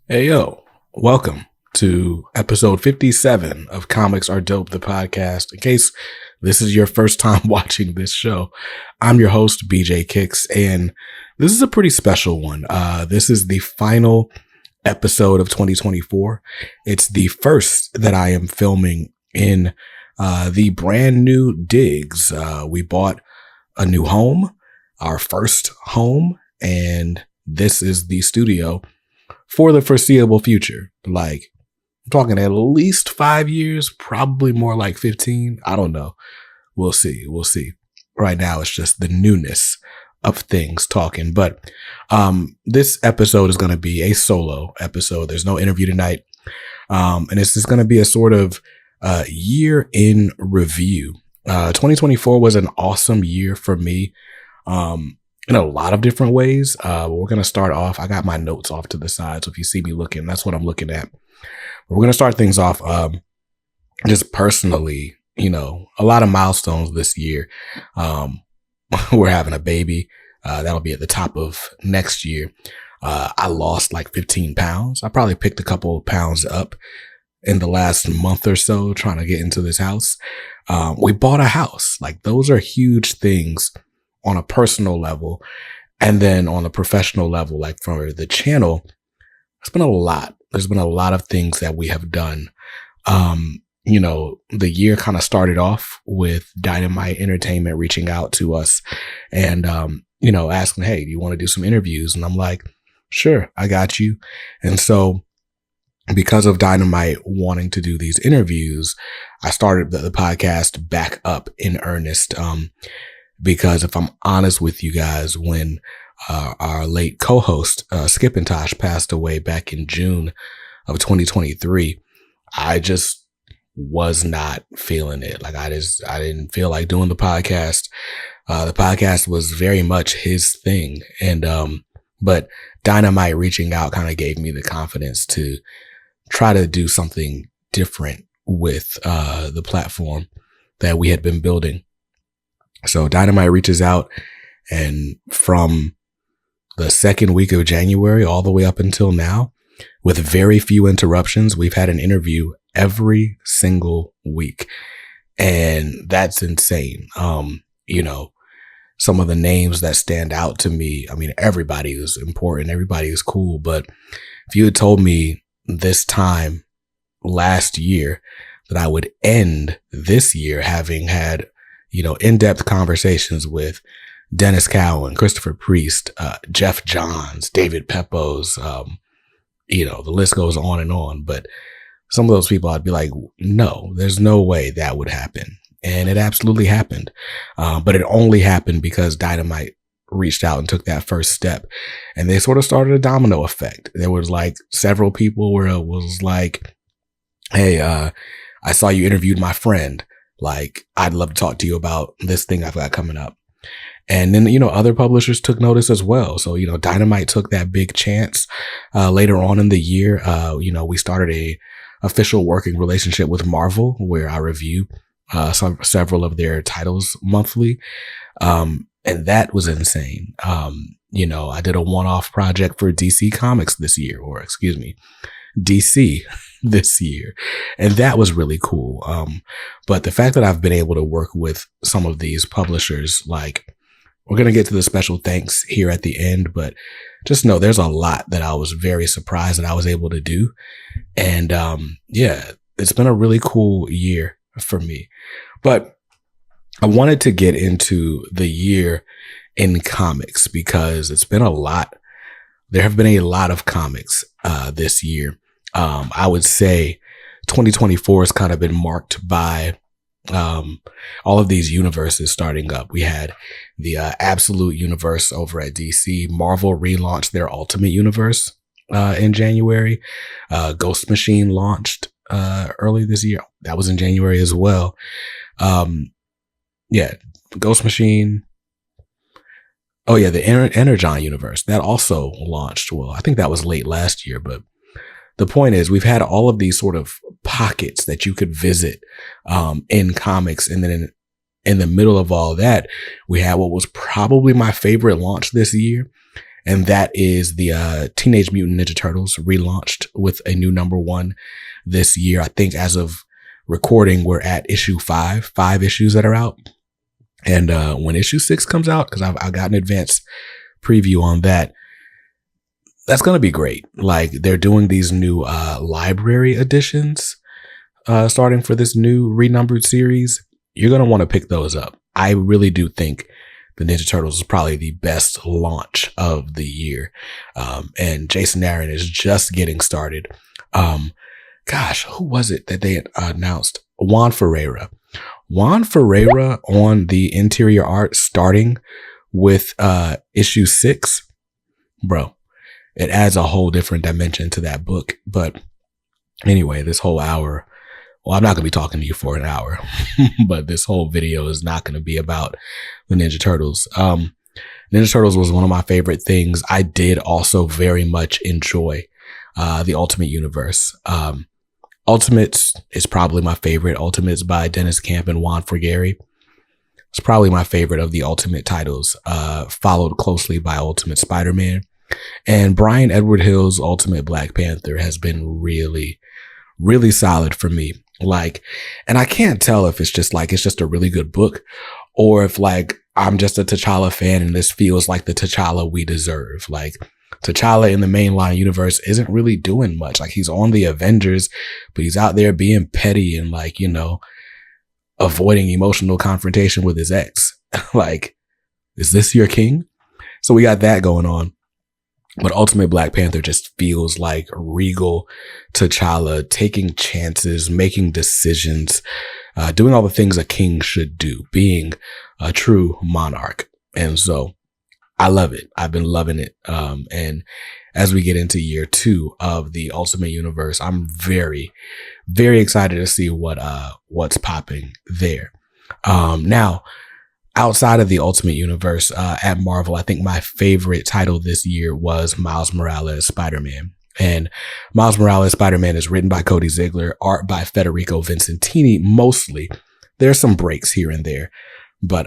Hey, yo, welcome to episode 57 of Comics Are Dope, the podcast. In case this is your first time watching this show, I'm your host, BJ Kicks, and this is a pretty special one. This is the final episode of 2024. It's the first that I am filming in the brand new digs. We bought a new home, our first home, and this is the studio for the foreseeable future. Like, I'm talking at least 5 years, probably more like 15. I don't know. We'll see. Right now, it's just the newness of things talking. But this episode is going to be a solo episode. There's no interview tonight. And it's just going to be a sort of year in review. 2024 was an awesome year for me. In a lot of different ways. We're going to start off. I got my notes off to the side. So if you see me looking, that's what I'm looking at. We're going to start things off just personally, a lot of milestones this year. We're having a baby. That'll be at the top of next year. I lost like 15 pounds. I probably picked a couple of pounds up in the last month or so trying to get into this house. We bought a house. Like, those are huge things on a personal level. And then on a professional level, like for the channel, it's been a lot. There's been a lot of things that we have done. The year kind of started off with Dynamite Entertainment reaching out to us and, asking, hey, do you want to do some interviews? And I'm like, sure, I got you. And so because of Dynamite wanting to do these interviews, I started the podcast back up in earnest. Because if I'm honest with you guys, when our late co-host Skip and Tosh passed away back in June of 2023, I just was not feeling it. Like, I didn't feel like doing the podcast. The podcast was very much his thing, and but Dynamite reaching out kind of gave me the confidence to try to do something different with the platform that we had been building. So Dynamite reaches out, and from the second week of January all the way up until now, with very few interruptions, we've had an interview every single week. And that's insane. Some of the names that stand out to me, I mean, everybody is important. Everybody is cool. But if you had told me this time last year that I would end this year having had in-depth conversations with Dennis Cowan, Christopher Priest, Jeff Johns, David Pepos, the list goes on and on. But some of those people, I'd be like, no, there's no way that would happen. And it absolutely happened. But it only happened because Dynamite reached out and took that first step. And they sort of started a domino effect. There was like several people where it was like, hey, I saw you interviewed my friend. Like, I'd love to talk to you about this thing I've got coming up. And then, other publishers took notice as well. So, Dynamite took that big chance. Later on in the year, we started a official working relationship with Marvel, where I review several of their titles monthly. And that was insane. I did a one-off project for DC Comics this year, DC this year. And that was really cool. But the fact that I've been able to work with some of these publishers, like, we're going to get to the special thanks here at the end, but just know there's a lot that I was very surprised that I was able to do. And, it's been a really cool year for me. But I wanted to get into the year in comics because it's been a lot. There have been a lot of comics, this year. I would say 2024 has kind of been marked by all of these universes starting up. We had the Absolute Universe over at DC. Marvel relaunched their Ultimate Universe in January. Ghost Machine launched early this year. That was in January as well. Ghost Machine. Oh yeah, the Energon Universe, that also launched. Well, I think that was late last year, but the point is, we've had all of these sort of pockets that you could visit in comics. And then in the middle of all that, we had what was probably my favorite launch this year. And that is the Teenage Mutant Ninja Turtles relaunched with a new #1 this year. I think as of recording, we're at issue 5 issues that are out. And when issue 6 comes out, because I've got an advance preview on that, that's going to be great. Like, they're doing these new library editions starting for this new renumbered series. You're going to want to pick those up. I really do think the Ninja Turtles is probably the best launch of the year. And Jason Aaron is just getting started. Gosh, who was it that they announced? Juan Ferreira. Juan Ferreira on the interior art starting with issue 6. Bro, it adds a whole different dimension to that book. But anyway, this whole hour, well, I'm not going to be talking to you for an hour, but this whole video is not going to be about the Ninja Turtles. Ninja Turtles was one of my favorite things. I did also very much enjoy the Ultimate Universe. Ultimates is probably my favorite. Ultimates by Dennis Camp and Juan Frigeri. It's probably my favorite of the Ultimate titles, followed closely by Ultimate Spider-Man. And Brian Edward Hill's Ultimate Black Panther has been really, really solid for me. Like, and I can't tell if it's just a really good book, or if like I'm just a T'Challa fan and this feels like the T'Challa we deserve. Like, T'Challa in the mainline universe isn't really doing much. Like, he's on the Avengers, but he's out there being petty and like, you know, avoiding emotional confrontation with his ex. Like, is this your king? So we got that going on. But Ultimate Black Panther just feels like regal T'Challa, taking chances, making decisions, doing all the things a king should do, being a true monarch. And so I love it. I've been loving it. And as we get into year 2 of the Ultimate Universe, I'm very, very excited to see what's popping there. Now, outside of the Ultimate Universe at Marvel, I think my favorite title this year was Miles Morales Spider-Man. And Miles Morales Spider-Man is written by Cody Ziegler, art by Federico Vincentini mostly. There's some breaks here and there, but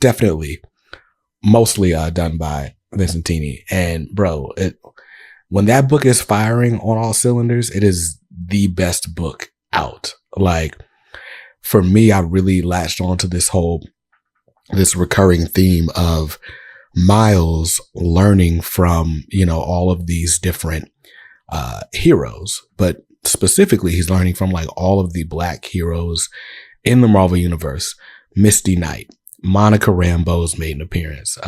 definitely mostly done by Vincentini. And bro, when that book is firing on all cylinders, it is the best book out. Like, for me, I really latched onto this recurring theme of Miles learning from, you know, all of these different heroes, but specifically he's learning from like all of the Black heroes in the Marvel Universe. Misty Knight, Monica Rambeau's made an appearance.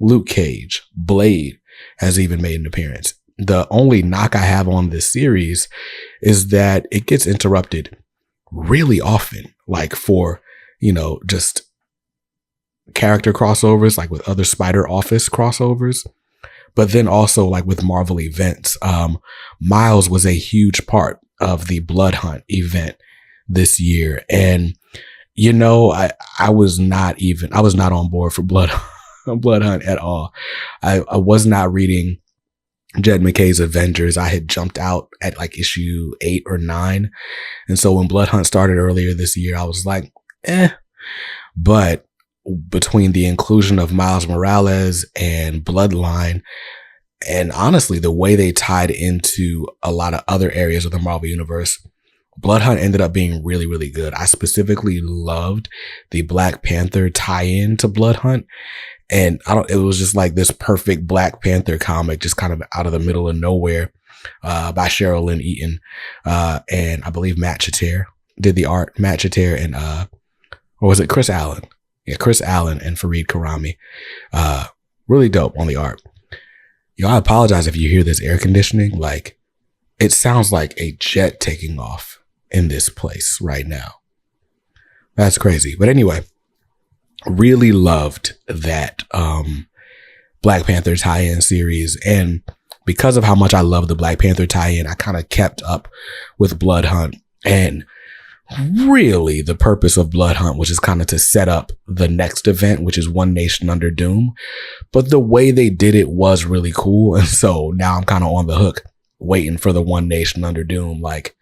Luke Cage, Blade has even made an appearance. The only knock I have on this series is that it gets interrupted really often, like for, you know, just character crossovers, like with other Spider Office crossovers, but then also like with Marvel events. Miles was a huge part of the Blood Hunt event this year. And, you know, I was not on board for Blood Hunt at all. I was not reading Jed McKay's Avengers. I had jumped out at like issue 8 or 9. And so when Blood Hunt started earlier this year, I was like, but between the inclusion of Miles Morales and Bloodline, and honestly, the way they tied into a lot of other areas of the Marvel Universe, Blood Hunt ended up being really, really good. I specifically loved the Black Panther tie-in to Blood Hunt. And it was just like this perfect Black Panther comic, just kind of out of the middle of nowhere, by Cheryl Lynn Eaton. And I believe Matt Chater did the art. Matt Chater and, or was it Chris Allen? Yeah, Chris Allen and Fareed Karami. Really dope on the art. Yo, I apologize if you hear this air conditioning. Like, it sounds like a jet taking off in this place right now. That's crazy. But anyway, really loved that Black Panther tie-in series. And because of how much I love the Black Panther tie-in, I kind of kept up with Blood Hunt. And really the purpose of Blood Hunt, which is kind of to set up the next event, which is One Nation Under Doom. But the way they did it was really cool. And so now I'm kind of on the hook waiting for the One Nation Under Doom. Like,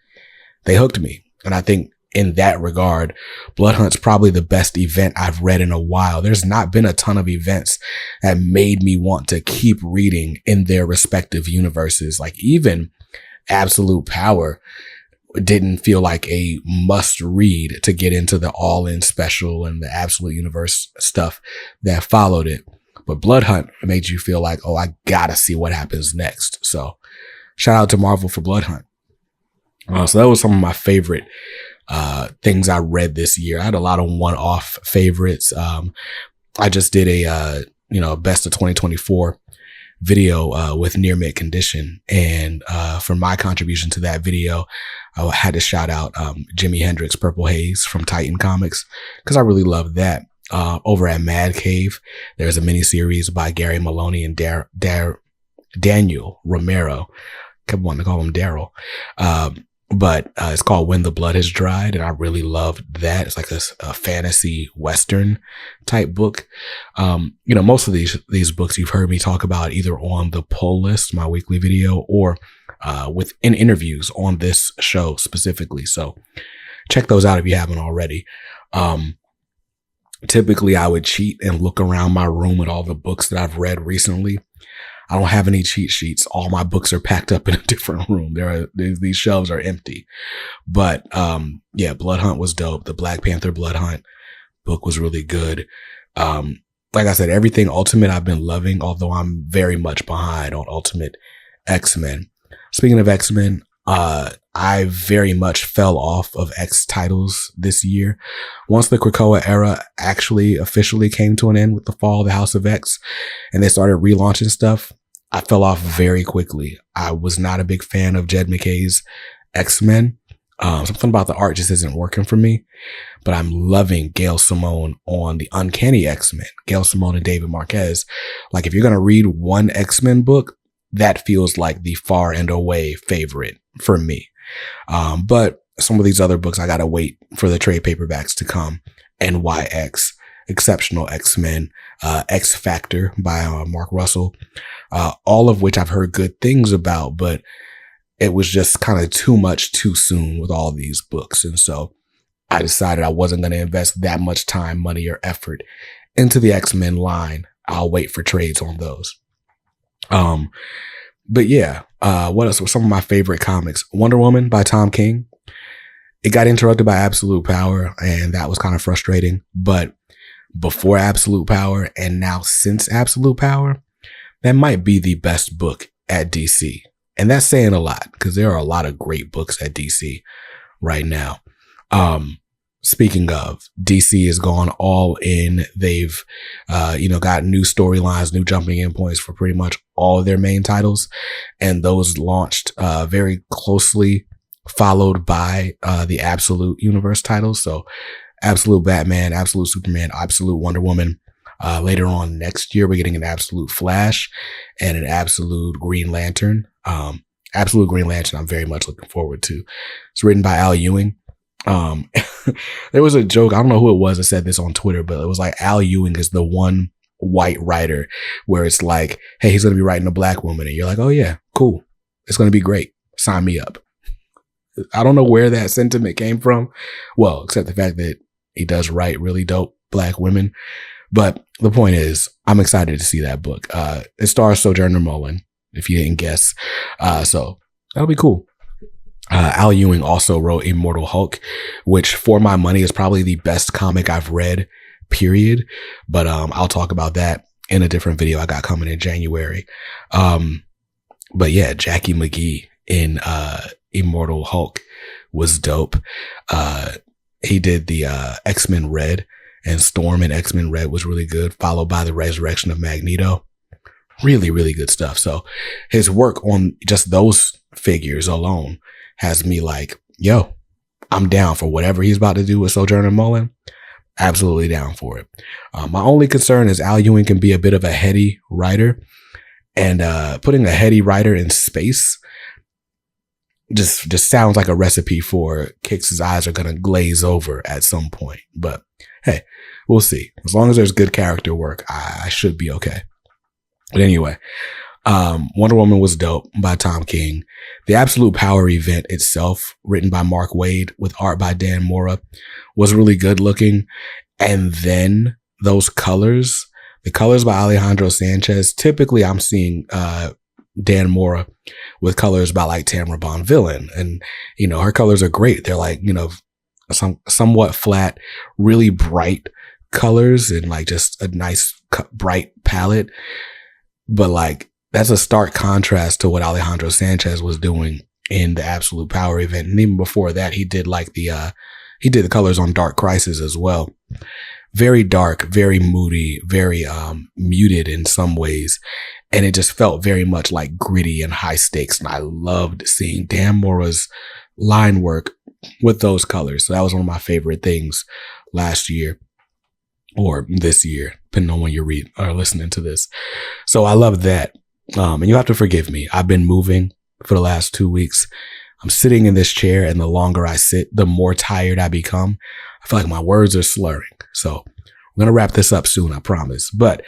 they hooked me. And I think in that regard, Blood Hunt's probably the best event I've read in a while. There's not been a ton of events that made me want to keep reading in their respective universes. Like even Absolute Power didn't feel like a must read to get into the All In special and the Absolute Universe stuff that followed it. But Blood Hunt made you feel like, oh, I gotta see what happens next. So shout out to Marvel for Blood Hunt. So that was some of my favorite things I read this year. I had a lot of one-off favorites. I just did a best of 2024 video with Near Mint Condition, and for my contribution to that video, I had to shout out Jimi Hendrix Purple Haze from Titan Comics, because I really love that. Over at Mad Cave, there's a miniseries by Gary Maloney and Daniel Romero. Kept wanting to call him Daryl. But it's called When the Blood Has Dried, and I really loved that. It's like a fantasy Western type book. Most of these books you've heard me talk about either on the Pull List, my weekly video, or in interviews on this show specifically. So check those out if you haven't already. Typically, I would cheat and look around my room at all the books that I've read recently. I don't have any cheat sheets. All my books are packed up in a different room. These shelves are empty. But Blood Hunt was dope. The Black Panther Blood Hunt book was really good. Like I said, everything Ultimate I've been loving, although I'm very much behind on Ultimate X-Men. Speaking of X-Men, I very much fell off of X titles this year. Once the Krakoa era actually officially came to an end with the fall of the House of X and they started relaunching stuff, I fell off very quickly. I was not a big fan of Jed McKay's X-Men. Something about the art just isn't working for me, but I'm loving Gail Simone on the Uncanny X-Men. Gail Simone and David Marquez. Like, if you're going to read one X-Men book, that feels like the far and away favorite for me. But some of these other books, I got to wait for the trade paperbacks to come. NYX, Exceptional X-Men, X Factor by Mark Russell, all of which I've heard good things about, but it was just kind of too much too soon with all these books. And so I decided I wasn't going to invest that much time, money, or effort into the X-Men line. I'll wait for trades on those. But yeah, what else were some of my favorite comics? Wonder Woman by Tom King. It got interrupted by Absolute Power, and that was kind of frustrating. But before Absolute Power and now since Absolute Power, that might be the best book at DC. And that's saying a lot, because there are a lot of great books at DC right now. Speaking of, DC has gone all in. They've, got new storylines, new jumping in points for pretty much all of their main titles. And those launched, very closely followed by, the Absolute Universe titles. So Absolute Batman, Absolute Superman, Absolute Wonder Woman. Later on next year, we're getting an Absolute Flash and an Absolute Green Lantern. Absolute Green Lantern, I'm very much looking forward to. It's written by Al Ewing. There was a joke, I don't know who it was that said this on Twitter, but it was like Al Ewing is the one white writer where it's like, hey, he's going to be writing a black woman. And you're like, oh yeah, cool. It's going to be great. Sign me up. I don't know where that sentiment came from. Well, except the fact that he does write really dope black women. But the point is, I'm excited to see that book. It stars Sojourner Mullen, if you didn't guess. So that'll be cool. Al Ewing also wrote Immortal Hulk, which for my money is probably the best comic I've read, period. But I'll talk about that in a different video I got coming in January. But yeah, Jackie McGee in Immortal Hulk was dope. He did the X-Men Red, and Storm in X-Men Red was really good, followed by the Resurrection of Magneto. Really, really good stuff. So his work on just those figures alone has me like, yo, I'm down for whatever he's about to do with Sojourner Mullen. Absolutely down for it. My only concern is Al Ewing can be a bit of a heady writer, and putting a heady writer in space just sounds like a recipe for Kix's eyes are going to glaze over at some point. But hey, we'll see. As long as there's good character work, I should be okay. But anyway, Wonder Woman was dope by Tom King. The Absolute Power event itself, written by Mark Waid with art by Dan Mora, was really good looking. And then those colors, the colors by Alejandro Sanchez, typically I'm seeing Dan Mora with colors by like Tamara Bonvillain. And, you know, her colors are great. They're like, you know, somewhat flat, really bright colors and like just a nice bright palette. But like, that's a stark contrast to what Alejandro Sanchez was doing in the Absolute Power event. And even before that, he did like he did the colors on Dark Crisis as well. Very dark, very moody, very muted in some ways. And it just felt very much like gritty and high stakes. And I loved seeing Dan Mora's line work with those colors. So that was one of my favorite things last year or this year, depending on when you read or listening to this. So I love that. And you have to forgive me. I've been moving for the last 2 weeks. I'm sitting in this chair, and the longer I sit, the more tired I become. I feel like my words are slurring. So I'm going to wrap this up soon, I promise. But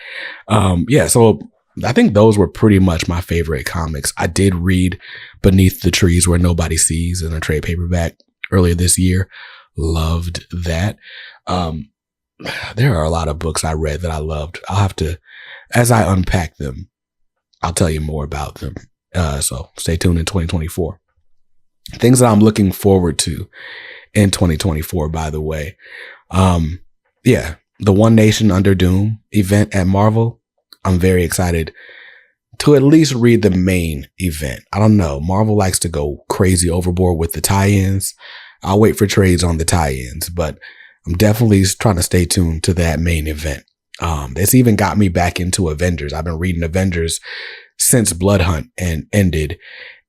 yeah, so I think those were pretty much my favorite comics. I did read Beneath the Trees Where Nobody Sees in a trade paperback earlier this year. Loved that. There are a lot of books I read that I loved. I'll have to, as I unpack them, I'll tell you more about them. So stay tuned in 2024. Things that I'm looking forward to in 2024, by the way. Yeah, the One Nation Under Doom event at Marvel. I'm very excited to at least read the main event. I don't know. Marvel likes to go crazy overboard with the tie-ins. I'll wait for trades on the tie-ins, but I'm definitely trying to stay tuned to that main event. It's even got me back into Avengers. I've been reading Avengers since Blood Hunt and ended.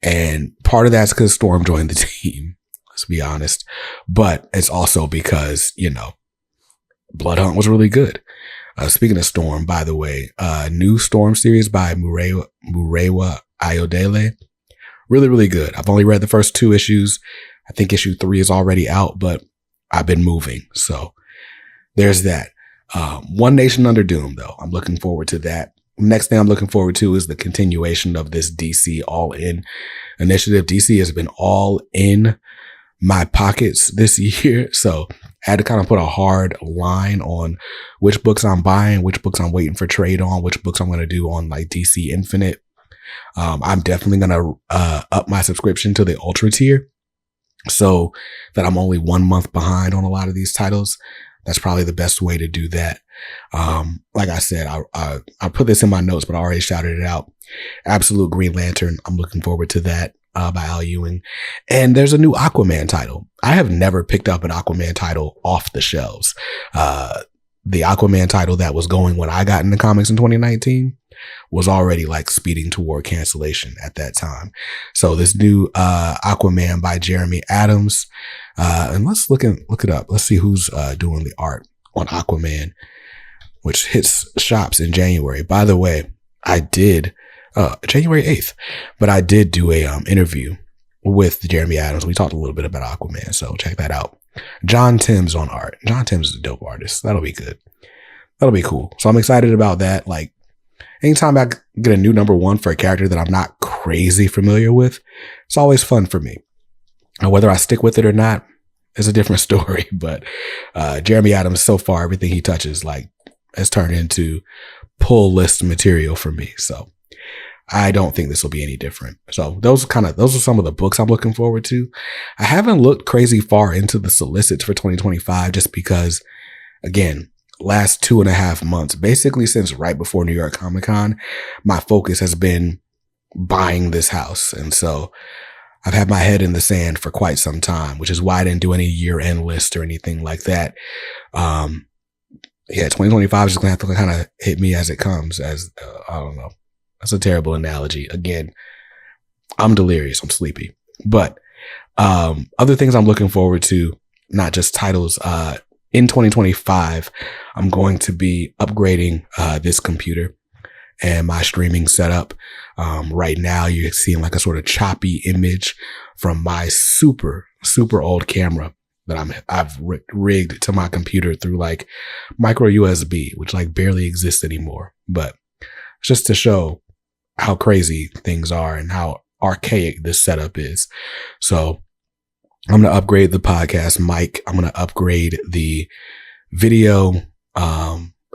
And part of that's because Storm joined the team, let's be honest. But it's also because, you know, Blood Hunt was really good. Speaking of Storm, by the way, new Storm series by Murewa Ayodele. Really, really good. I've only read the first 2 issues. I think issue 3 is already out, but I've been moving. So there's that. One Nation Under Doom, though. I'm looking forward to that. Next thing I'm looking forward to is the continuation of this DC All In initiative. DC has been all in my pockets this year. So I had to kind of put a hard line on which books I'm buying, which books I'm waiting for trade on, which books I'm going to do on like DC Infinite. I'm definitely going to up my subscription to the Ultra tier so that I'm only 1 month behind on a lot of these titles. That's probably the best way to do that. Like I said, I put this in my notes, but I already shouted it out. Absolute Green Lantern. I'm looking forward to that, by Al Ewing. And there's a new Aquaman title. I have never picked up an Aquaman title off the shelves. The Aquaman title that was going when I got into comics in 2019 was already like speeding toward cancellation at that time. So this new, Aquaman by Jeremy Adams, and let's look it up. Let's see who's, doing the art on Aquaman, which hits shops in January. By the way, I did, January 8th, but I did do a, interview with Jeremy Adams. We talked a little bit about Aquaman. So check that out. John Timms on art. John Timms is a dope artist. That'll be good. That'll be cool. So I'm excited about that. Like anytime I get a new #1 for a character that I'm not crazy familiar with, it's always fun for me. And whether I stick with it or not is a different story. But Jeremy Adams, so far, everything he touches like has turned into pull list material for me. So I don't think this will be any different. So those are some of the books I'm looking forward to. I haven't looked crazy far into the solicits for 2025 just because, again, last 2.5 months, basically since right before New York Comic Con, my focus has been buying this house. And so I've had my head in the sand for quite some time, which is why I didn't do any year-end list or anything like that. Yeah, 2025 is going to have to kind of hit me as it comes, as, I don't know. That's a terrible analogy. Again, I'm delirious. I'm sleepy. But other things I'm looking forward to, not just titles, in 2025, I'm going to be upgrading this computer and my streaming setup. Right now, you're seeing like a sort of choppy image from my super, super old camera that I've rigged to my computer through like micro USB, which like barely exists anymore. But just to show how crazy things are and how archaic this setup is. So I'm going to upgrade the podcast mic. I'm going to upgrade the video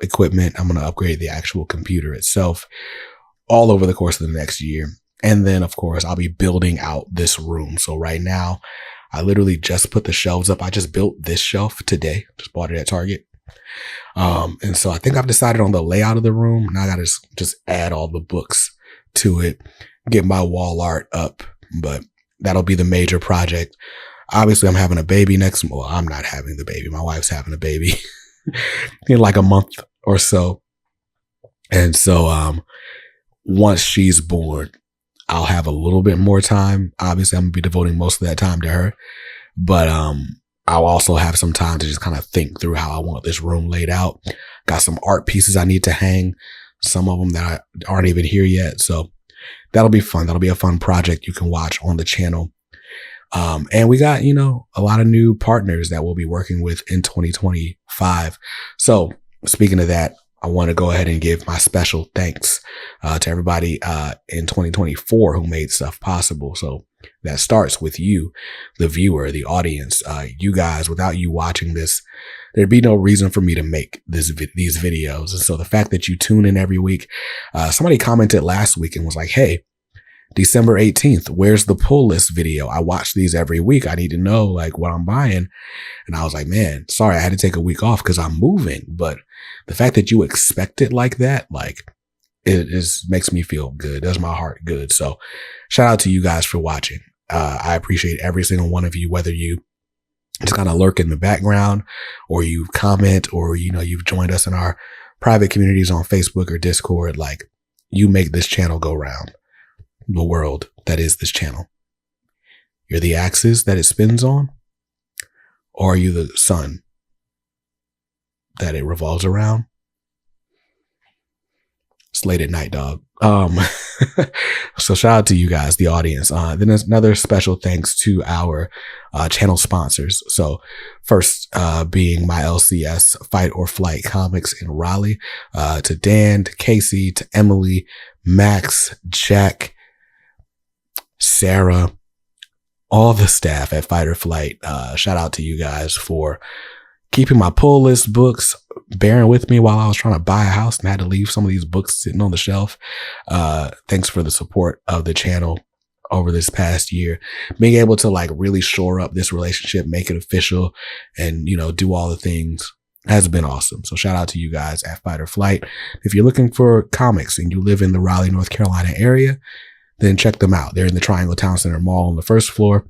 equipment. I'm going to upgrade the actual computer itself all over the course of the next year. And then, of course, I'll be building out this room. So right now, I literally just put the shelves up. I just built this shelf today. Just bought it at Target. And so I think I've decided on the layout of the room. Now I got to just add all the books to it, get my wall art up. But that'll be the major project. Obviously, I'm having a baby next month. Well, I'm not having the baby. My wife's having a baby in like a month or so. And so once she's born, I'll have a little bit more time. Obviously, I'm going to be devoting most of that time to her. But I'll also have some time to just kind of think through how I want this room laid out. Got some art pieces I need to hang, some of them that aren't even here yet. So that'll be fun. That'll be a fun project you can watch on the channel. And we got, a lot of new partners that we'll be working with in 2025. So speaking of that, I want to go ahead and give my special thanks to everybody in 2024 who made stuff possible. So that starts with you, the viewer, the audience. You guys, without you watching this, there'd be no reason for me to make these videos. And so the fact that you tune in every week, somebody commented last week and was like, hey, December 18th, where's the pull list video? I watch these every week. I need to know like what I'm buying. And I was like, man, sorry, I had to take a week off because I'm moving. But the fact that you expect it like that, like it makes me feel good. Does my heart good. So shout out to you guys for watching. I appreciate every single one of you, whether you just kind of lurk in the background or you comment or, you've joined us in our private communities on Facebook or Discord. Like you make this channel go round. The world that is this channel. You're the axis that it spins on, or are you the sun that it revolves around? It's late at night, dog. So shout out to you guys, the audience. Then there's another special thanks to our channel sponsors. So first being my LCS Fight or Flight Comics in Raleigh, to Dan, to Casey, to Emily, Max, Jack, Sarah, all the staff at Fight or Flight. Shout out to you guys for keeping my pull list books, bearing with me while I was trying to buy a house and had to leave some of these books sitting on the shelf. Thanks for the support of the channel over this past year. Being able to like really shore up this relationship, make it official, and, do all the things has been awesome. So shout out to you guys at Fight or Flight. If you're looking for comics and you live in the Raleigh, North Carolina area, then check them out. They're in the Triangle Town Center Mall on the first floor.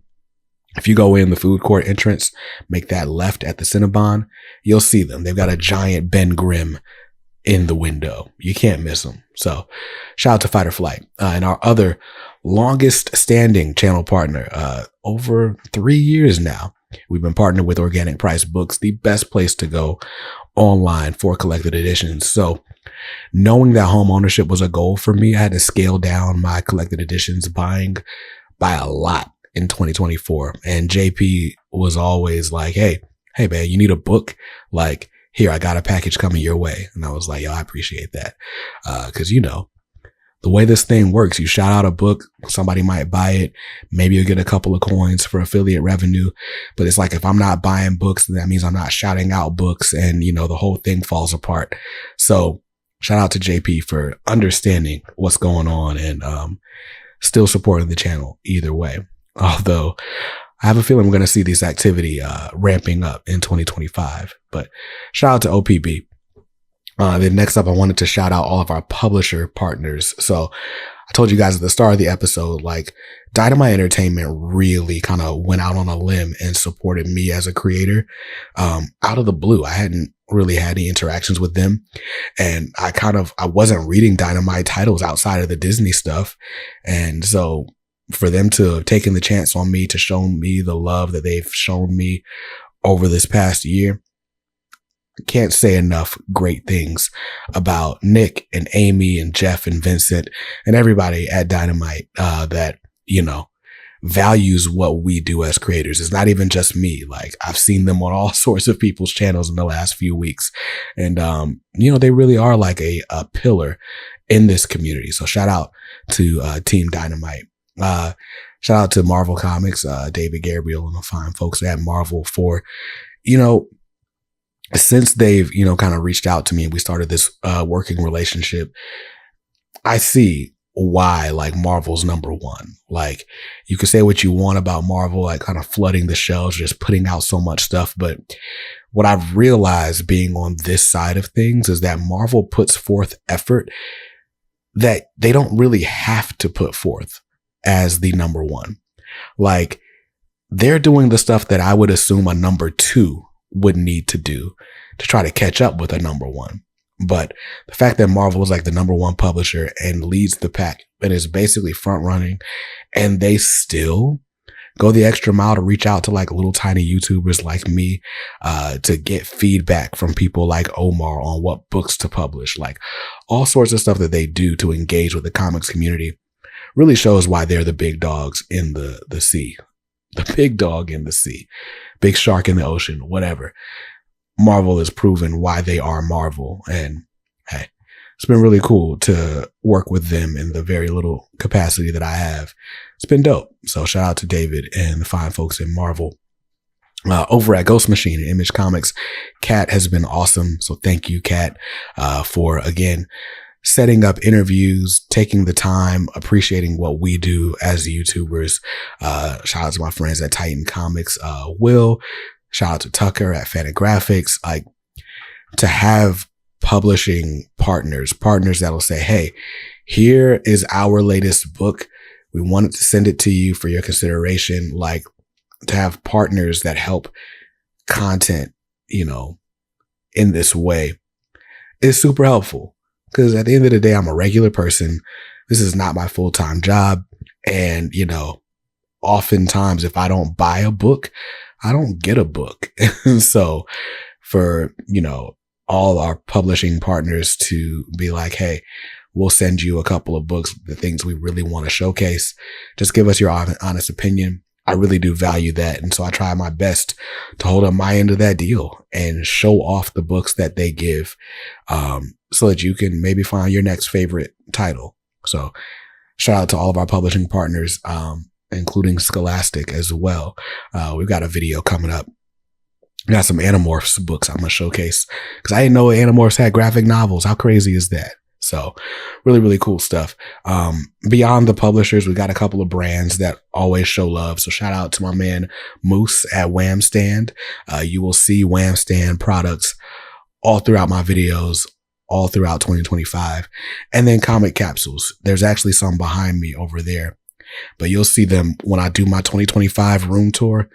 If you go in the food court entrance, make that left at the Cinnabon, you'll see them. They've got a giant Ben Grimm in the window. You can't miss them. So shout out to Fight or Flight. And our other longest standing channel partner, over 3 years now, we've been partnered with Organic Price Books, the best place to go online for collected editions. So knowing that home ownership was a goal for me, I had to scale down my collected editions buying by a lot in 2024. And JP was always like, hey, man, you need a book? Like, here, I got a package coming your way. And I was like, yo, I appreciate that. Cause the way this thing works, you shout out a book, somebody might buy it. Maybe you'll get a couple of coins for affiliate revenue. But it's like, if I'm not buying books, then that means I'm not shouting out books and, the whole thing falls apart. So shout out to JP for understanding what's going on and, still supporting the channel either way. Although I have a feeling we're going to see this activity, ramping up in 2025, but shout out to OPB. Then next up, I wanted to shout out all of our publisher partners. So I told you guys at the start of the episode, like Dynamite Entertainment really kind of went out on a limb and supported me as a creator, out of the blue. I hadn't really had any interactions with them. And I wasn't reading Dynamite titles outside of the Disney stuff. And so for them to have taken the chance on me to show me the love that they've shown me over this past year, can't say enough great things about Nick and Amy and Jeff and Vincent and everybody at Dynamite that, values what we do as creators. It's not even just me. Like I've seen them on all sorts of people's channels in the last few weeks. And, they really are like a pillar in this community. So shout out to Team Dynamite. Shout out to Marvel Comics, David Gabriel and the fine folks at Marvel for, since they've, kind of reached out to me and we started this working relationship, I see why like Marvel's number one. Like you can say what you want about Marvel, like kind of flooding the shelves, just putting out so much stuff. But what I've realized being on this side of things is that Marvel puts forth effort that they don't really have to put forth as the number one. Like they're doing the stuff that I would assume a number two would need to do to try to catch up with a number one. But the fact that Marvel is like the number one publisher and leads the pack and is basically front running, and they still go the extra mile to reach out to like little tiny YouTubers like me, to get feedback from people like Omar on what books to publish, like all sorts of stuff that they do to engage with the comics community really shows why they're the big dogs in the sea, the big dog in the sea, big shark in the ocean, whatever. Marvel has proven why they are Marvel. And hey, it's been really cool to work with them in the very little capacity that I have. It's been dope. So shout out to David and the fine folks in Marvel. Over at Ghost Machine and Image Comics, Kat has been awesome. So thank you, Kat, for again, setting up interviews, taking the time, appreciating what we do as YouTubers. Shout out to my friends at Titan Comics, Will. Shout out to Tucker at Fantagraphics. Like to have publishing partners that'll say, hey, here is our latest book. We wanted to send it to you for your consideration. Like to have partners that help content, in this way is super helpful. Because at the end of the day, I'm a regular person. This is not my full-time job. And, oftentimes if I don't buy a book, I don't get a book. And so for, all our publishing partners to be like, hey, we'll send you a couple of books, the things we really want to showcase. Just give us your honest opinion. I really do value that. And so I try my best to hold up my end of that deal and show off the books that they give, so that you can maybe find your next favorite title. So shout out to all of our publishing partners, including Scholastic as well. We've got a video coming up. We got some Animorphs books I'm going to showcase because I didn't know Animorphs had graphic novels. How crazy is that? So really, really cool stuff. Beyond the publishers, we got a couple of brands that always show love. So shout out to my man Moose at Wham Stand. You will see Wham Stand products all throughout my videos, all throughout 2025. And then comic capsules. There's actually some behind me over there, but you'll see them when I do my 2025 room tour.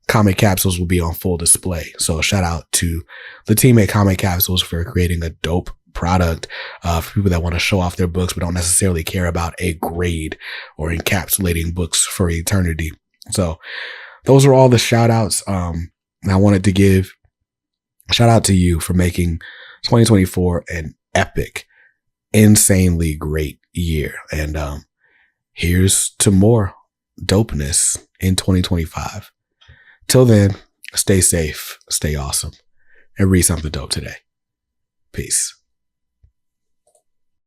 Comic capsules will be on full display. So shout out to the team at Comic Capsules for creating a dope product for people that want to show off their books but don't necessarily care about a grade or encapsulating books for eternity. So those are all the shout outs I wanted to give. Shout out to you for making 2024 an epic, insanely great year. And here's to more dopeness in 2025. Till then, stay safe, stay awesome, and read something dope today. Peace.